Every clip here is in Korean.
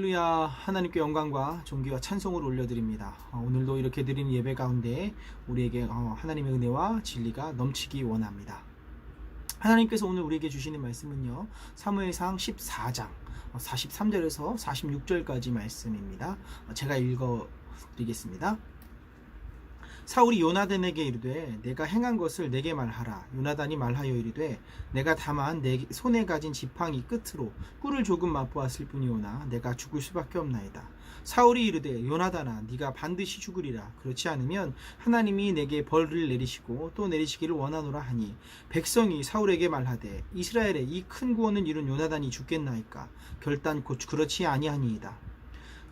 할렐루야. 하나님께 영광과 존귀와 찬송을 올려드립니다. 오늘도 이렇게 드리는 예배 가운데 우리에게 하나님의 은혜와 진리가 넘치기 원합니다. 하나님께서 오늘 우리에게 주시는 말씀은요, 사무엘상 14장 43절에서 46절까지 말씀입니다. 제가 읽어드리겠습니다. 사울이 요나단에게 이르되 내가 행한 것을 내게 말하라. 요나단이 말하여 이르되 내가 다만 내 손에 가진 지팡이 끝으로 꿀을 조금 맛보았을 뿐이오나 내가 죽을 수밖에 없나이다. 사울이 이르되 요나단아 네가 반드시 죽으리라. 그렇지 않으면 하나님이 내게 벌을 내리시고 또 내리시기를 원하노라 하니 백성이 사울에게 말하되 이스라엘의 이 큰 구원을 이룬 요나단이 죽겠나이까. 결단코 그렇지 아니하니이다.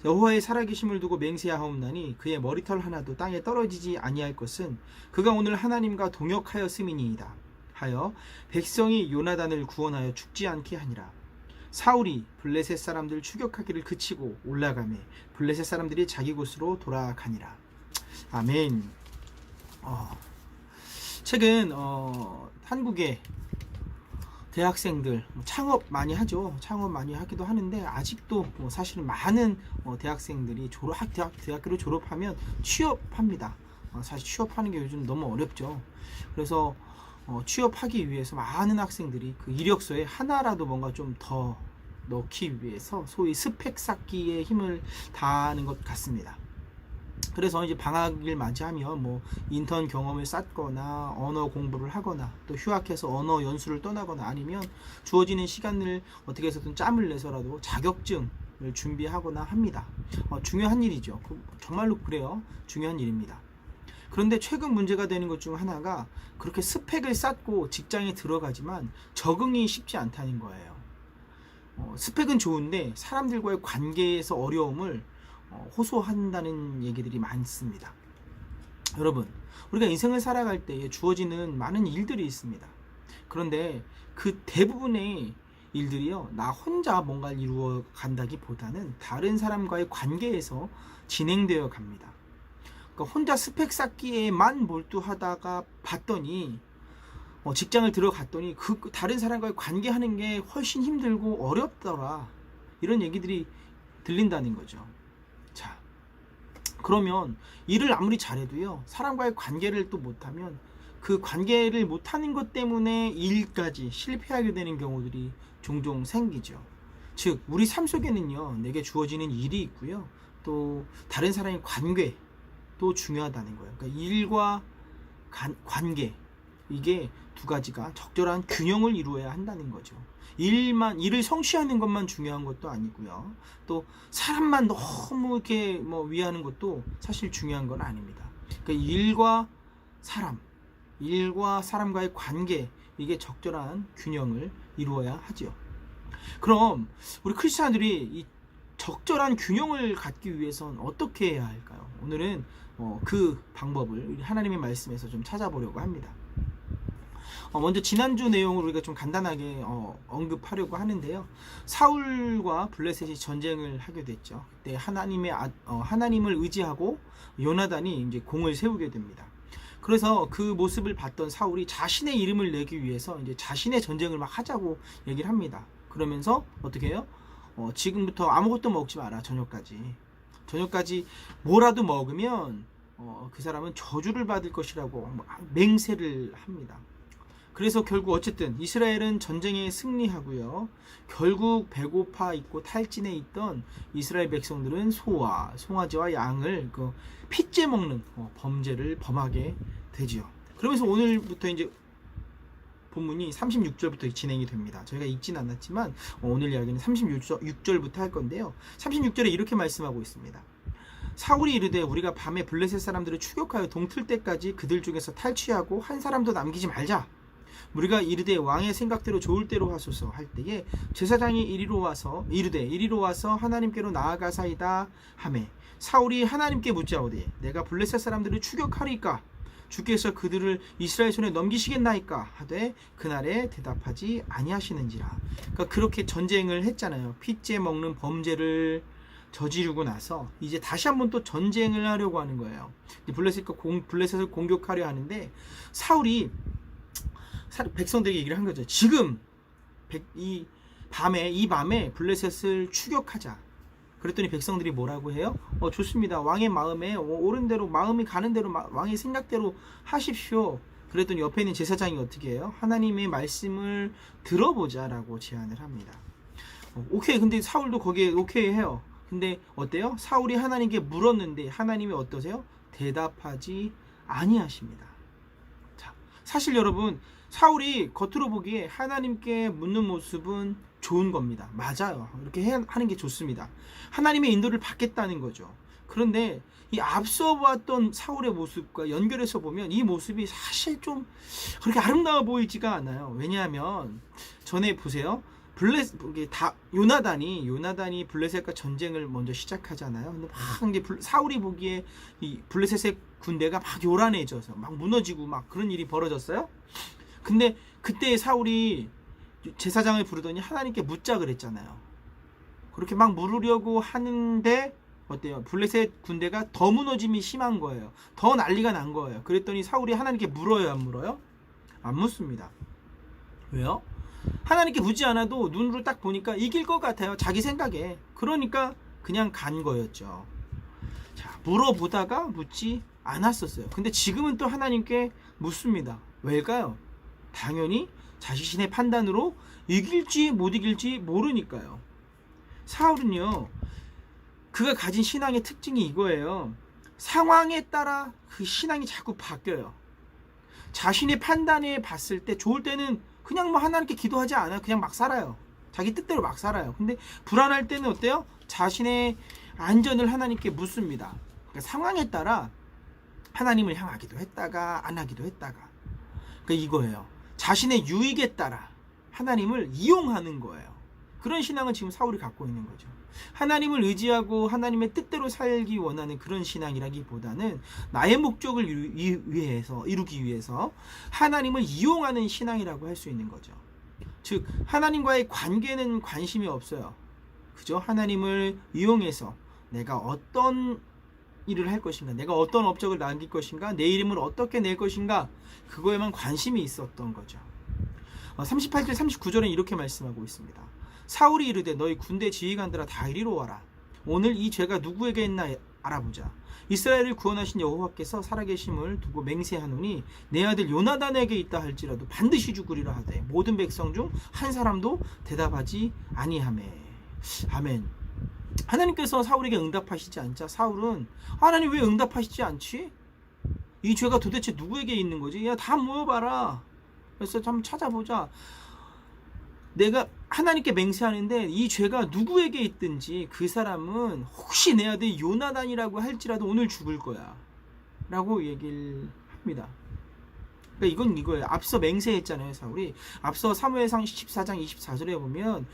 여호와의 살아계심을 두고 맹세하옵나니 그의 머리털 하나도 땅에 떨어지지 아니할 것은 그가 오늘 하나님과 동역하였음이니이다 하여 백성이 요나단을 구원하여 죽지 않게 하니라. 사울이 블레셋 사람들 추격하기를 그치고 올라가매 블레셋 사람들이 자기 곳으로 돌아가니라. 아멘. 최근 한국의 대학생들 창업 많이 하죠. 창업 많이 하기도 하는데 아직도 사실은 많은 대학생들이 대학교를 졸업하면 취업합니다. 사실 취업하는 게 요즘 너무 어렵죠. 그래서 취업하기 위해서 많은 학생들이 그 이력서에 하나라도 뭔가 좀 더 넣기 위해서 소위 스펙 쌓기에 힘을 다하는 것 같습니다. 그래서 이제 방학을 맞이하면 인턴 경험을 쌓거나 언어 공부를 하거나 또 휴학해서 언어 연수를 떠나거나 아니면 주어지는 시간을 어떻게 해서든 짬을 내서라도 자격증을 준비하거나 합니다. 중요한 일이죠. 정말로 그래요. 중요한 일입니다. 그런데 최근 문제가 되는 것 중 하나가 그렇게 스펙을 쌓고 직장에 들어가지만 적응이 쉽지 않다는 거예요. 스펙은 좋은데 사람들과의 관계에서 어려움을 호소한다는 얘기들이 많습니다. 여러분, 우리가 인생을 살아갈 때에 주어지는 많은 일들이 있습니다. 그런데 그 대부분의 일들이요, 나 혼자 뭔가를 이루어 간다기보다는 다른 사람과의 관계에서 진행되어 갑니다. 그러니까 혼자 스펙 쌓기에만 몰두하다가 봤더니 직장을 들어갔더니 그 다른 사람과의 관계하는 게 훨씬 힘들고 어렵더라, 이런 얘기들이 들린다는 거죠. 자, 그러면 일을 아무리 잘해도요, 사람과의 관계를 또 못하면 그 관계를 못하는 것 때문에 일까지 실패하게 되는 경우들이 종종 생기죠. 즉, 우리 삶 속에는요, 내게 주어지는 일이 있고요, 또 다른 사람의 관계도 중요하다는 거예요. 그러니까 일과 관계, 이게 두 가지가 적절한 균형을 이루어야 한다는 거죠. 일을 성취하는 것만 중요한 것도 아니고요, 또 사람만 너무 이렇게 위하는 것도 사실 중요한 건 아닙니다. 그러니까 일과 사람과의 관계, 이게 적절한 균형을 이루어야 하죠. 그럼 우리 크리스찬들이 이 적절한 균형을 갖기 위해서는 어떻게 해야 할까요? 오늘은 그 방법을 하나님의 말씀에서 좀 찾아보려고 합니다. 먼저 지난주 내용을 우리가 좀 간단하게 언급하려고 하는데요. 사울과 블레셋이 전쟁을 하게 됐죠. 그때 하나님을 의지하고 요나단이 이제 공을 세우게 됩니다. 그래서 그 모습을 봤던 사울이 자신의 이름을 내기 위해서 이제 자신의 전쟁을 막 하자고 얘기를 합니다. 그러면서 어떻게 해요? 지금부터 아무것도 먹지 마라. 저녁까지 뭐라도 먹으면 그 사람은 저주를 받을 것이라고 맹세를 합니다. 그래서 결국 어쨌든 이스라엘은 전쟁에 승리하고요, 결국 배고파 있고 탈진해 있던 이스라엘 백성들은 소와 송아지와 양을 핏째 먹는 범죄를 범하게 되지요. 그러면서 오늘부터 이제 본문이 36절부터 진행이 됩니다. 저희가 읽진 않았지만 오늘 이야기는 36절부터 할 건데요. 36절에 이렇게 말씀하고 있습니다. 사울이 이르되 우리가 밤에 블레셋 사람들을 추격하여 동틀 때까지 그들 중에서 탈취하고 한 사람도 남기지 말자. 우리가 이르되 왕의 생각대로 좋을 대로 하소서 할 때에 제사장이 이리로 와서 하나님께로 나아가사이다 하매 사울이 하나님께 묻자오되 내가 블레셋 사람들을 추격하리까 주께서 그들을 이스라엘 손에 넘기시겠나이까 하되 그날에 대답하지 아니하시는지라. 그러니까 그렇게 전쟁을 했잖아요. 핏째 먹는 범죄를 저지르고 나서 이제 다시 한번 또 전쟁을 하려고 하는 거예요. 블레셋을 공격하려 하는데 사울이 백성들에게 얘기를 한 거죠. 지금 이 밤에 블레셋을 추격하자. 그랬더니 백성들이 뭐라고 해요? 좋습니다. 왕의 마음에 옳은 대로 마음이 가는 대로 왕의 생각대로 하십시오. 그랬더니 옆에 있는 제사장이 어떻게 해요? 하나님의 말씀을 들어보자라고 제안을 합니다. 오케이. 근데 사울도 거기에 오케이 해요. 근데 어때요? 사울이 하나님께 물었는데 하나님이 어떠세요? 대답하지 아니하십니다. 자, 사실 여러분, 사울이 겉으로 보기에 하나님께 묻는 모습은 좋은 겁니다. 맞아요. 이렇게 하는 게 좋습니다. 하나님의 인도를 받겠다는 거죠. 그런데 이 앞서 봤던 사울의 모습과 연결해서 보면 이 모습이 사실 좀 그렇게 아름다워 보이지가 않아요. 왜냐하면 전에 보세요. 요나단이 블레셋과 전쟁을 먼저 시작하잖아요. 근데 막 이제 사울이 보기에 이 블레셋의 군대가 막 요란해져서 막 무너지고 막 그런 일이 벌어졌어요. 근데 그때 사울이 제사장을 부르더니 하나님께 묻자 그랬잖아요. 그렇게 막 물으려고 하는데 어때요? 블레셋 군대가 더 무너짐이 심한 거예요. 더 난리가 난 거예요. 그랬더니 사울이 하나님께 물어요, 안 물어요? 안 묻습니다. 왜요? 하나님께 묻지 않아도 눈으로 딱 보니까 이길 것 같아요. 자기 생각에. 그러니까 그냥 간 거였죠. 자, 물어보다가 묻지 않았었어요. 근데 지금은 또 하나님께 묻습니다. 왜일까요? 당연히 자신의 판단으로 이길지 못 이길지 모르니까요. 사울은요, 그가 가진 신앙의 특징이 이거예요. 상황에 따라 그 신앙이 자꾸 바뀌어요. 자신의 판단에 봤을 때 좋을 때는 그냥 뭐 하나님께 기도하지 않아요. 그냥 막 살아요. 자기 뜻대로 막 살아요. 근데 불안할 때는 어때요? 자신의 안전을 하나님께 묻습니다. 그러니까 상황에 따라 하나님을 향하기도 했다가 안 하기도 했다가. 그러니까 이거예요. 자신의 유익에 따라 하나님을 이용하는 거예요. 그런 신앙을 지금 사울이 갖고 있는 거죠. 하나님을 의지하고 하나님의 뜻대로 살기 원하는 그런 신앙이라기보다는 나의 목적을 이루기 위해서 하나님을 이용하는 신앙이라고 할 수 있는 거죠. 즉 하나님과의 관계는 관심이 없어요. 그죠? 하나님을 이용해서 내가 어떤 일을 할 것인가, 내가 어떤 업적을 남길 것인가, 내 이름을 어떻게 낼 것인가, 그거에만 관심이 있었던 거죠. 38절 39절은 이렇게 말씀하고 있습니다. 사울이 이르되 너희 군대 지휘관들아 다 이리로 와라. 오늘 이 죄가 누구에게 있나 알아보자. 이스라엘을 구원하신 여호와께서 살아계심을 두고 맹세하노니 내 아들 요나단에게 있다 할지라도 반드시 죽으리라 하되 모든 백성 중 한 사람도 대답하지 아니하매. 아멘. 하나님께서 사울에게 응답하시지 않자 사울은 하나님 왜 응답하시지 않지? 이 죄가 도대체 누구에게 있는 거지? 야, 다 모여봐라. 그래서 한번 찾아보자. 내가 하나님께 맹세하는데 이 죄가 누구에게 있든지 그 사람은 혹시 내 아들 요나단이라고 할지라도 오늘 죽을 거야 라고 얘기를 합니다. 그러니까 이건 이거예요. 앞서 맹세했잖아요, 사울이. 앞서 사무엘상 14장 24절에 보면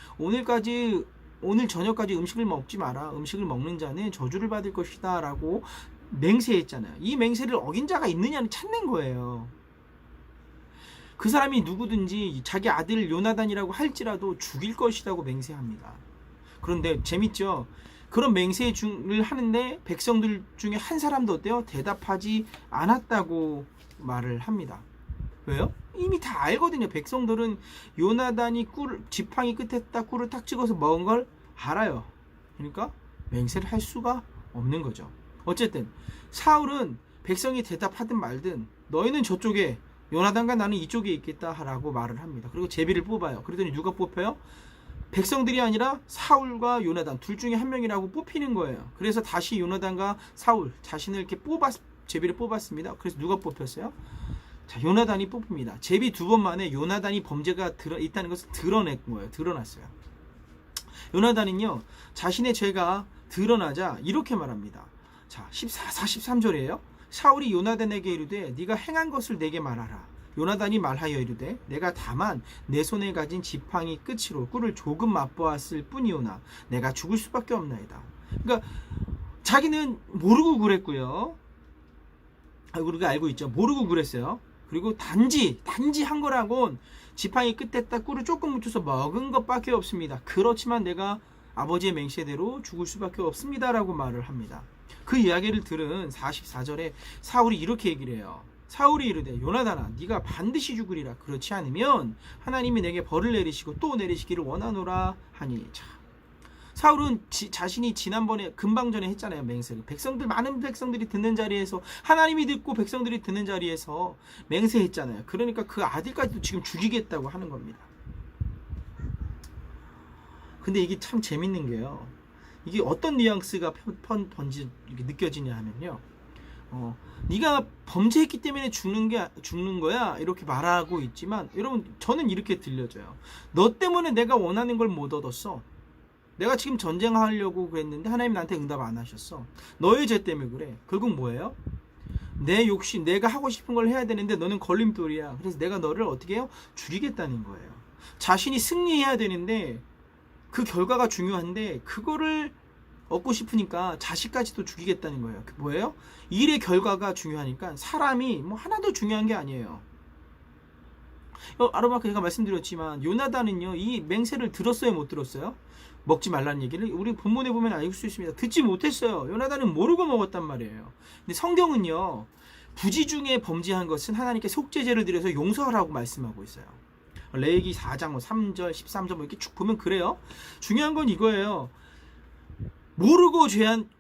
오늘 저녁까지 음식을 먹지 마라. 음식을 먹는 자는 저주를 받을 것이다 라고 맹세했잖아요. 이 맹세를 어긴 자가 있느냐는 찾는 거예요. 그 사람이 누구든지 자기 아들 요나단이라고 할지라도 죽일 것이라고 맹세합니다. 그런데 재밌죠? 그런 맹세를 하는데 백성들 중에 한 사람도 어때요? 대답하지 않았다고 말을 합니다. 왜요? 이미 다 알거든요. 백성들은 요나단이 지팡이 끝에다 꿀을 탁 찍어서 먹은 걸 알아요. 그러니까 맹세를 할 수가 없는 거죠. 어쨌든 사울은 백성이 대답하든 말든 너희는 저쪽에, 요나단과 나는 이쪽에 있겠다라고 말을 합니다. 그리고 제비를 뽑아요. 그러더니 누가 뽑혀요? 백성들이 아니라 사울과 요나단 둘 중에 한 명이라고 뽑히는 거예요. 그래서 다시 요나단과 사울 자신을 이렇게 제비를 뽑았습니다. 그래서 누가 뽑혔어요? 자, 요나단이 뽑힙니다. 제비 두 번 만에 요나단이 범죄가 있다는 것을 드러낸 거예요. 드러났어요. 요나단은요, 자신의 죄가 드러나자 이렇게 말합니다. 자, 43절이에요. 사울이 요나단에게 이르되 네가 행한 것을 내게 말하라. 요나단이 말하여 이르되 내가 다만 내 손에 가진 지팡이 끝으로 꿀을 조금 맛보았을 뿐이오나 내가 죽을 수밖에 없나이다. 그러니까 자기는 모르고 그랬고요. 우리가 알고 있죠. 모르고 그랬어요. 그리고 단지 한 거라곤 지팡이 끝에다 꿀을 조금 묻혀서 먹은 것밖에 없습니다. 그렇지만 내가 아버지의 맹세대로 죽을 수밖에 없습니다라고 말을 합니다. 그 이야기를 들은 44절에 사울이 이렇게 얘기를 해요. 사울이 이르되 요나단아 네가 반드시 죽으리라. 그렇지 않으면 하나님이 내게 벌을 내리시고 또 내리시기를 원하노라 하니. 자, 사울은 자신이 지난번에 금방 전에 했잖아요. 맹세를. 백성들, 많은 백성들이 듣는 자리에서, 하나님이 듣고 백성들이 듣는 자리에서 맹세했잖아요. 그러니까 그 아들까지도 지금 죽이겠다고 하는 겁니다. 근데 이게 참 재밌는 게요, 이게 어떤 뉘앙스가 번지 느껴지냐 하면요, 네가 범죄했기 때문에 죽는 거야 이렇게 말하고 있지만, 여러분 저는 이렇게 들려져요. 너 때문에 내가 원하는 걸 못 얻었어. 내가 지금 전쟁하려고 그랬는데 하나님 나한테 응답 안 하셨어. 너의 죄 때문에 그래. 결국 뭐예요? 내 욕심, 내가 하고 싶은 걸 해야 되는데 너는 걸림돌이야. 그래서 내가 너를 어떻게 해요? 죽이겠다는 거예요. 자신이 승리해야 되는데 그 결과가 중요한데 그거를 얻고 싶으니까 자식까지도 죽이겠다는 거예요. 뭐예요? 일의 결과가 중요하니까 사람이 뭐 하나도 중요한 게 아니에요. 아까 제가 말씀드렸지만 요나단은요, 이 맹세를 들었어요, 못 들었어요? 먹지 말라는 얘기를 우리 본문에 보면 알 수 있습니다. 듣지 못했어요. 요나단은 모르고 먹었단 말이에요. 근데 성경은요, 부지 중에 범죄한 것은 하나님께 속죄제를 드려서 용서하라고 말씀하고 있어요. 레위기 4장 3절 13절 이렇게 쭉 보면 그래요. 중요한 건 이거예요. 모르고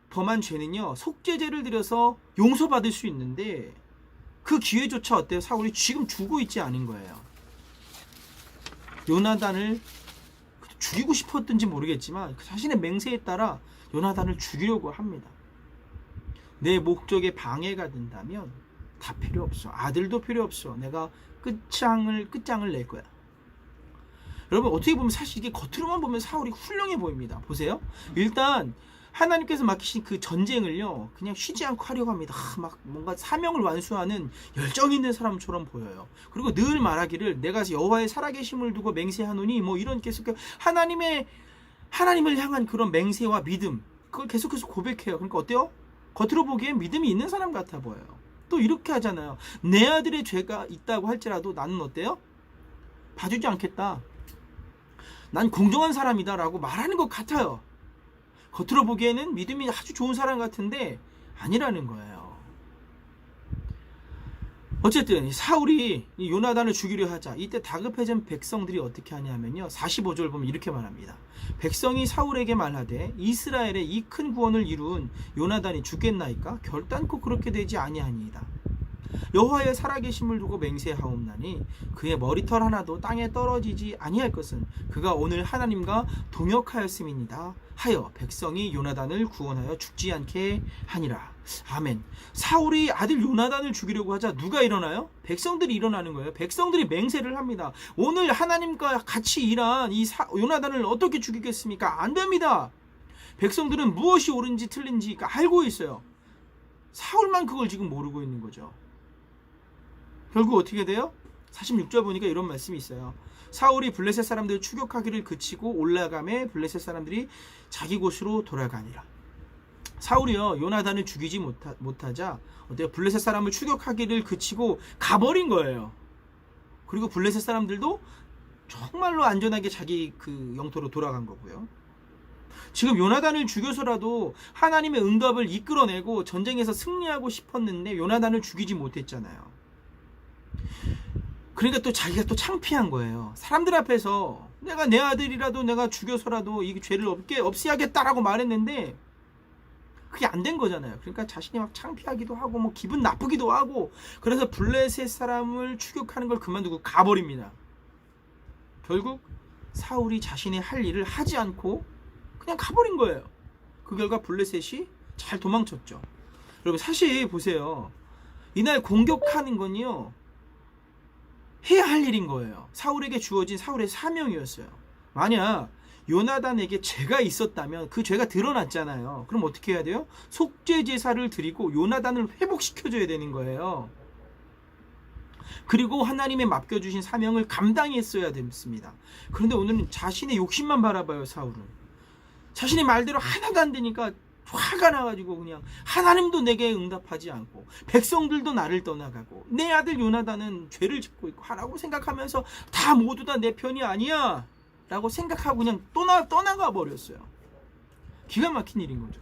범한 죄는요, 속죄제를 드려서 용서받을 수 있는데 그 기회조차 어때요? 사울이 지금 주고 있지 않은 거예요. 요나단을 죽이고 싶었든지 모르겠지만 자신의 맹세에 따라 요나단을 죽이려고 합니다. 내 목적에 방해가 된다면 다 필요 없어. 아들도 필요 없어. 내가 끝장을 낼 거야. 여러분 어떻게 보면 사실 이게 겉으로만 보면 사울이 훌륭해 보입니다. 보세요. 일단 하나님께서 맡기신 그 전쟁을요, 그냥 쉬지 않고 하려고 합니다. 막 뭔가 사명을 완수하는 열정 있는 사람처럼 보여요. 그리고 늘 말하기를 내가 여호와의 살아계심을 두고 맹세하노니 뭐 이런 계속 하나님을 향한 그런 맹세와 믿음, 그걸 계속해서 고백해요. 그러니까 어때요? 겉으로 보기엔 믿음이 있는 사람 같아 보여요. 또 이렇게 하잖아요. 내 아들의 죄가 있다고 할지라도 나는 어때요? 봐주지 않겠다. 난 공정한 사람이다 라고 말하는 것 같아요. 겉으로 보기에는 믿음이 아주 좋은 사람 같은데 아니라는 거예요. 어쨌든 사울이 이 요나단을 죽이려 하자 이때 다급해진 백성들이 어떻게 하냐면요, 45절 보면 이렇게 말합니다. 백성이 사울에게 말하되 이스라엘의 이 큰 구원을 이룬 요나단이 죽겠나이까? 결단코 그렇게 되지 아니하니이다. 여호와의 살아계심을 두고 맹세하옵나니 그의 머리털 하나도 땅에 떨어지지 아니할 것은 그가 오늘 하나님과 동역하였음이니이다 하여 백성이 요나단을 구원하여 죽지 않게 하니라. 아멘. 사울이 아들 요나단을 죽이려고 하자 누가 일어나요? 백성들이 일어나는 거예요. 백성들이 맹세를 합니다. 오늘 하나님과 같이 일한 이 요나단을 어떻게 죽이겠습니까? 안 됩니다. 백성들은 무엇이 옳은지 틀린지 알고 있어요. 사울만 그걸 지금 모르고 있는 거죠. 결국 어떻게 돼요? 46절 보니까 이런 말씀이 있어요. 사울이 블레셋 사람들을 추격하기를 그치고 올라가매 블레셋 사람들이 자기 곳으로 돌아가니라. 사울이요, 요나단을 죽이지 못하자 어때요? 블레셋 사람을 추격하기를 그치고 가버린 거예요. 그리고 블레셋 사람들도 정말로 안전하게 자기 그 영토로 돌아간 거고요. 지금 요나단을 죽여서라도 하나님의 응답을 이끌어내고 전쟁에서 승리하고 싶었는데 요나단을 죽이지 못했잖아요. 그러니까 또 자기가 또 창피한 거예요. 사람들 앞에서 내가 내 아들이라도 내가 죽여서라도 이 죄를 없애야겠다라고 말했는데 그게 안 된 거잖아요. 그러니까 자신이 막 창피하기도 하고 뭐 기분 나쁘기도 하고, 그래서 블레셋 사람을 추격하는 걸 그만두고 가버립니다. 결국 사울이 자신의 할 일을 하지 않고 그냥 가버린 거예요. 그 결과 블레셋이 잘 도망쳤죠. 여러분 사실 보세요. 이날 공격하는 건요, 해야 할 일인 거예요. 사울에게 주어진 사울의 사명이었어요. 만약 요나단에게 죄가 있었다면 그 죄가 드러났잖아요. 그럼 어떻게 해야 돼요? 속죄 제사를 드리고 요나단을 회복시켜줘야 되는 거예요. 그리고 하나님의 맡겨주신 사명을 감당했어야 됐습니다. 그런데 오늘은 자신의 욕심만 바라봐요. 사울은 자신의 말대로 하나도 안 되니까 화가 나가지고 그냥 하나님도 내게 응답하지 않고 백성들도 나를 떠나가고 내 아들 요나단은 죄를 짓고 있고 하라고 생각하면서 다 모두 다 내 편이 아니야 라고 생각하고 그냥 떠나가 버렸어요. 기가 막힌 일인 거죠.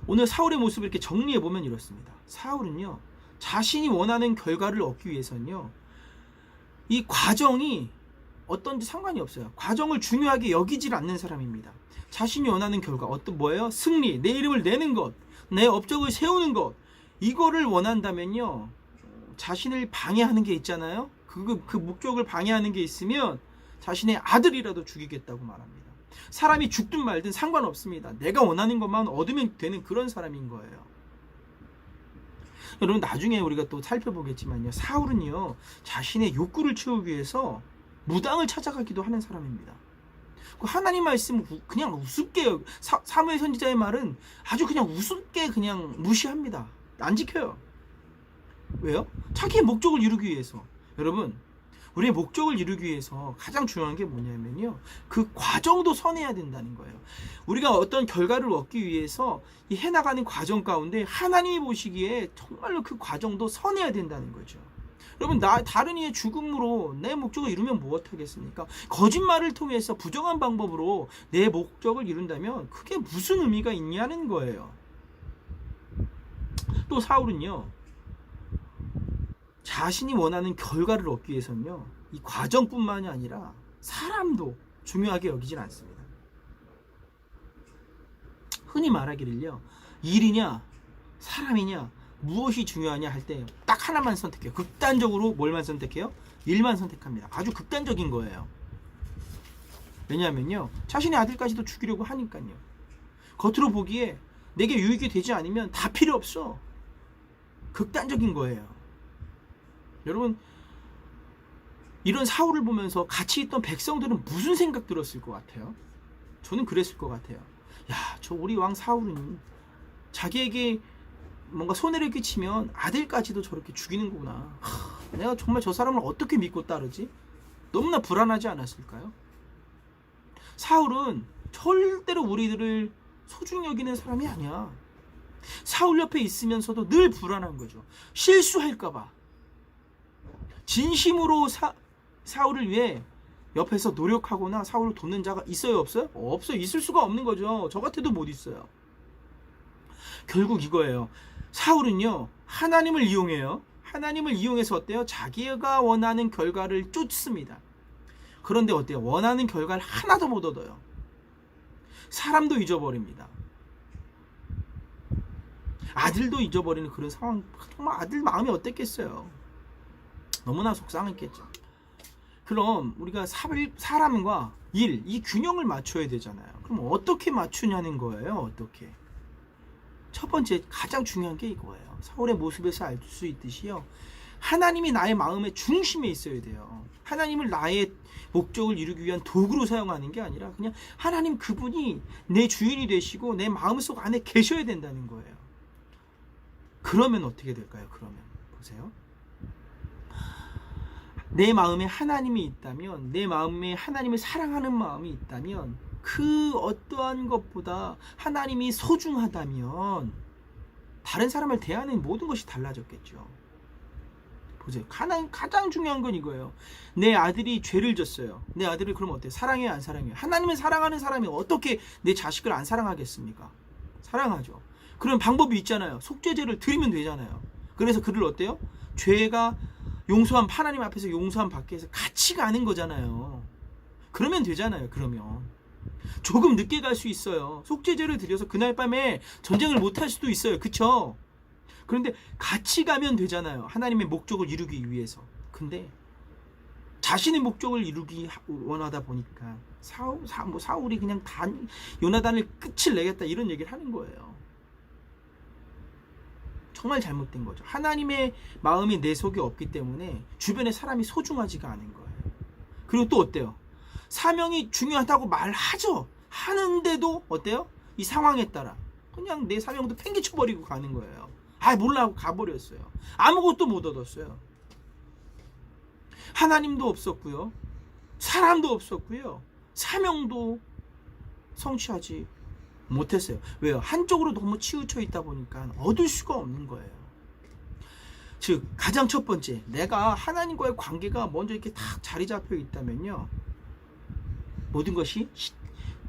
오늘 사울의 모습을 이렇게 정리해 보면 이렇습니다. 사울은요, 자신이 원하는 결과를 얻기 위해서는요, 이 과정이 어떤지 상관이 없어요. 과정을 중요하게 여기질 않는 사람입니다. 자신이 원하는 결과, 뭐예요? 승리, 내 이름을 내는 것, 내 업적을 세우는 것, 이거를 원한다면요, 자신을 방해하는 게 있잖아요. 그 목적을 방해하는 게 있으면 자신의 아들이라도 죽이겠다고 말합니다. 사람이 죽든 말든 상관없습니다. 내가 원하는 것만 얻으면 되는 그런 사람인 거예요. 여러분, 나중에 우리가 또 살펴보겠지만요, 사울은요, 자신의 욕구를 채우기 위해서 무당을 찾아가기도 하는 사람입니다. 하나님 말씀을 그냥 우습게, 사무엘 선지자의 말은 아주 그냥 우습게 그냥 무시합니다. 안 지켜요. 왜요? 자기의 목적을 이루기 위해서. 여러분, 우리의 목적을 이루기 위해서 가장 중요한 게 뭐냐면요, 그 과정도 선해야 된다는 거예요. 우리가 어떤 결과를 얻기 위해서 이 해나가는 과정 가운데 하나님이 보시기에 정말로 그 과정도 선해야 된다는 거죠. 여러분, 다른 이의 죽음으로 내 목적을 이루면 무엇하겠습니까? 거짓말을 통해서 부정한 방법으로 내 목적을 이룬다면 그게 무슨 의미가 있냐는 거예요. 또 사울은요, 자신이 원하는 결과를 얻기 위해서는요, 이 과정뿐만이 아니라 사람도 중요하게 여기진 않습니다. 흔히 말하기를요, 일이냐 사람이냐 무엇이 중요하냐 할 때 딱 하나만 선택해요. 극단적으로 뭘만 선택해요? 일만 선택합니다. 아주 극단적인 거예요. 왜냐하면요, 자신의 아들까지도 죽이려고 하니까요. 겉으로 보기에 내게 유익이 되지 않으면 다 필요 없어. 극단적인 거예요. 여러분, 이런 사울을 보면서 같이 있던 백성들은 무슨 생각 들었을 것 같아요? 저는 그랬을 것 같아요. 야, 저 우리 왕 사울은 자기에게 뭔가 손해를 끼치면 아들까지도 저렇게 죽이는구나. 내가 정말 저 사람을 어떻게 믿고 따르지? 너무나 불안하지 않았을까요? 사울은 절대로 우리들을 소중히 여기는 사람이 아니야. 사울 옆에 있으면서도 늘 불안한 거죠. 실수할까봐. 진심으로 사울을 위해 옆에서 노력하거나 사울을 돕는 자가 있어요, 없어요? 없어요. 있을 수가 없는 거죠. 저 같아도 못 있어요. 결국 이거예요. 사울은요, 하나님을 이용해요. 하나님을 이용해서 어때요? 자기가 원하는 결과를 쫓습니다. 그런데 어때요? 원하는 결과를 하나도 못 얻어요. 사람도 잊어버립니다. 아들도 잊어버리는 그런 상황. 정말 아들 마음이 어땠겠어요? 너무나 속상했겠죠. 그럼 우리가 사람과 일, 이 균형을 맞춰야 되잖아요. 그럼 어떻게 맞추냐는 거예요. 어떻게? 첫 번째, 가장 중요한 게 이거예요. 사울의 모습에서 알 수 있듯이요, 하나님이 나의 마음의 중심에 있어야 돼요. 하나님을 나의 목적을 이루기 위한 도구로 사용하는 게 아니라 그냥 하나님 그분이 내 주인이 되시고 내 마음속 안에 계셔야 된다는 거예요. 그러면 어떻게 될까요? 그러면 보세요. 내 마음에 하나님이 있다면, 내 마음에 하나님을 사랑하는 마음이 있다면, 그 어떠한 것보다 하나님이 소중하다면 다른 사람을 대하는 모든 것이 달라졌겠죠. 보세요. 가장 중요한 건 이거예요. 내 아들이 죄를 졌어요. 내 아들을 그럼 어때요? 사랑해요, 안 사랑해요? 하나님을 사랑하는 사람이 어떻게 내 자식을 안 사랑하겠습니까? 사랑하죠. 그런 방법이 있잖아요. 속죄제를 드리면 되잖아요. 그래서 그를 어때요? 죄가 용서함, 하나님 앞에서 용서함 받기 위해서 같이 가는 거잖아요. 그러면 되잖아요. 그러면 조금 늦게 갈 수 있어요. 속죄제를 드려서 그날 밤에 전쟁을 못 할 수도 있어요. 그쵸? 그런데 같이 가면 되잖아요. 하나님의 목적을 이루기 위해서. 근데 자신의 목적을 이루기 원하다 보니까 사울이 그냥 요나단을 끝을 내겠다 이런 얘기를 하는 거예요. 정말 잘못된 거죠. 하나님의 마음이 내 속에 없기 때문에 주변에 사람이 소중하지가 않은 거예요. 그리고 또 어때요? 사명이 중요하다고 말하죠. 하는데도 어때요? 이 상황에 따라 그냥 내 사명도 팽개쳐버리고 가는 거예요. 몰라 하고 가버렸어요. 아무것도 못 얻었어요. 하나님도 없었고요, 사람도 없었고요, 사명도 성취하지 못했어요. 왜요? 한쪽으로 너무 치우쳐 있다 보니까 얻을 수가 없는 거예요. 즉, 가장 첫 번째, 내가 하나님과의 관계가 먼저 이렇게 딱 자리 잡혀 있다면요, 모든 것이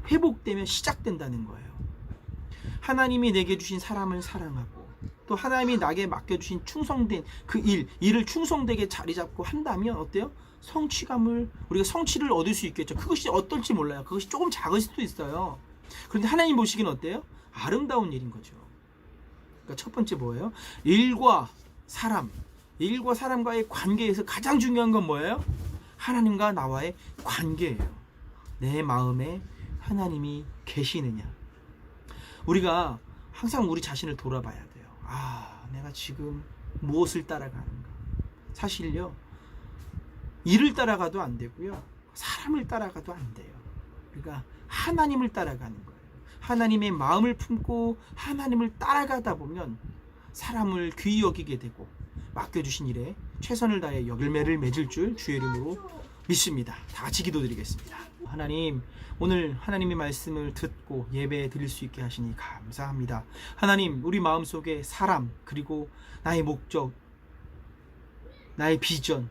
회복되면 시작된다는 거예요. 하나님이 내게 주신 사람을 사랑하고, 또 또 하나님이 나에게 맡겨주신 충성된 그 일을 충성되게 자리 잡고 한다면 어때요? 우리가 성취를 얻을 수 있겠죠. 그것이 어떨지 몰라요. 그것이 조금 작을 수도 있어요. 그런데 하나님 보시기는 어때요? 아름다운 일인 거죠. 그러니까 첫 번째 뭐예요? 일과 사람과의 관계에서 가장 중요한 건 뭐예요? 하나님과 나와의 관계예요. 내 마음에 하나님이 계시느냐. 우리가 항상 우리 자신을 돌아봐야 돼요. 내가 지금 무엇을 따라가는가. 사실요, 일을 따라가도 안 되고요, 사람을 따라가도 안 돼요. 우리가 하나님을 따라가는 거예요. 하나님의 마음을 품고 하나님을 따라가다 보면 사람을 귀히 여기게 되고 맡겨주신 일에 최선을 다해 열매를 맺을 줄 주의 이름으로 믿습니다. 다 같이 기도드리겠습니다. 하나님, 오늘 하나님의 말씀을 듣고 예배 드릴 수 있게 하시니 감사합니다. 하나님, 우리 마음속에 사람, 그리고 나의 목적, 나의 비전,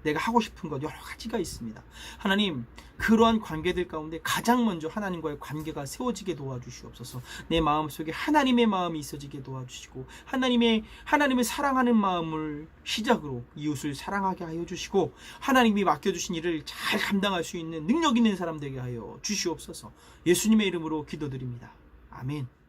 내가 하고 싶은 것 여러 가지가 있습니다. 하나님, 그러한 관계들 가운데 가장 먼저 하나님과의 관계가 세워지게 도와주시옵소서. 내 마음속에 하나님의 마음이 있어지게 도와주시고 하나님을 사랑하는 마음을 시작으로 이웃을 사랑하게 하여 주시고 하나님이 맡겨주신 일을 잘 감당할 수 있는 능력 있는 사람 되게 하여 주시옵소서. 예수님의 이름으로 기도드립니다. 아멘.